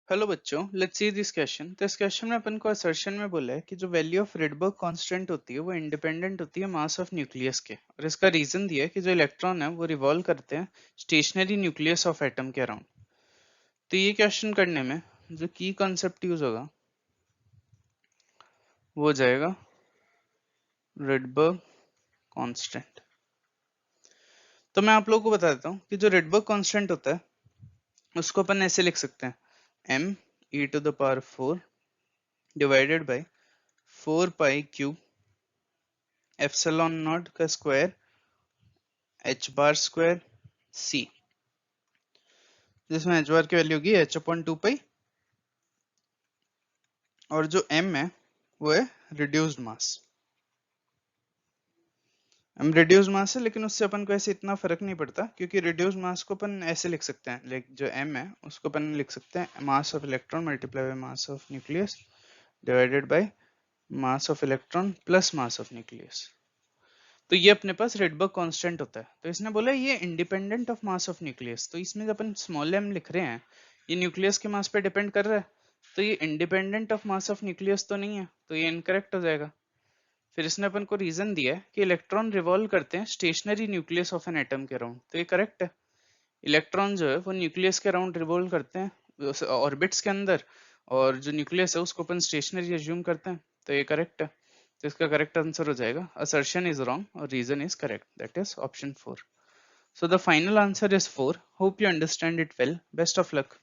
Hello बच्चों, let's see this question. तो इस क्वेश्चन में अपन को असर्शन में बोला है कि जो वैल्यू ऑफ रिडबर्ग कांस्टेंट होती है वो इंडिपेंडेंट होती है मास ऑफ न्यूक्लियस के, और इसका रीजन दिया है कि जो इलेक्ट्रॉन है वो रिवॉल्व करते हैं स्टेशनरी न्यूक्लियस ऑफ एटम के अराउंड। तो ये क्वेश्चन करने में जो की कॉन्सेप्ट यूज होगा वो हो जाएगा रिडबर्ग कांस्टेंट। तो मैं आप लोगों को बता देता हूँ कि जो रिडबर्ग कांस्टेंट होता है उसको अपन ऐसे लिख सकते हैं m e⁴ divided by 4π³ epsilon nought का स्क्वायर h⁻² c, जिसमें h बार की वैल्यू होगी h/2π, और जो m है वो है रिड्यूस्ड मास। m रिड्यूस्ड मास है, लेकिन उससे अपन को ऐसे इतना फर्क नहीं पड़ता क्योंकि रिड्यूस्ड मास को अपन ऐसे लिख सकते हैं, लाइक जो m है उसको अपन लिख सकते हैं mass of electron multiply by mass of nucleus divided by mass of electron plus mass of nucleus. तो ये अपने पास रिडबर्ग कांस्टेंट होता है। तो इसने बोला ये independent of mass of nucleus, तो इसमें जब अपन स्मॉल m लिख रहे हैं ये न्यूक्लियस के मास पे डिपेंड कर रहा है, तो ये independent of mass of nucleus तो नहीं है, तो ये इनकरेक्ट हो जाएगा। फिर इसने अपन को रीजन दिया है कि इलेक्ट्रॉन रिवॉल्व करते हैं stationary nucleus of an atom के अराउंड, तो ये करेक्ट है। इलेक्ट्रॉन जो है वो न्यूक्लियस के अराउंड रिवॉल्व करते हैं ऑर्बिट्स के अंदर, और जो न्यूक्लियस है उसको अपन स्टेशनरी अज्यूम करते हैं, तो ये करेक्ट है। तो इसका करेक्ट आंसर हो जाएगा असर्शन इज रॉन्ग और reason is correct, that is option 4। So the final answer is 4. Hope you understand it well. Best of luck.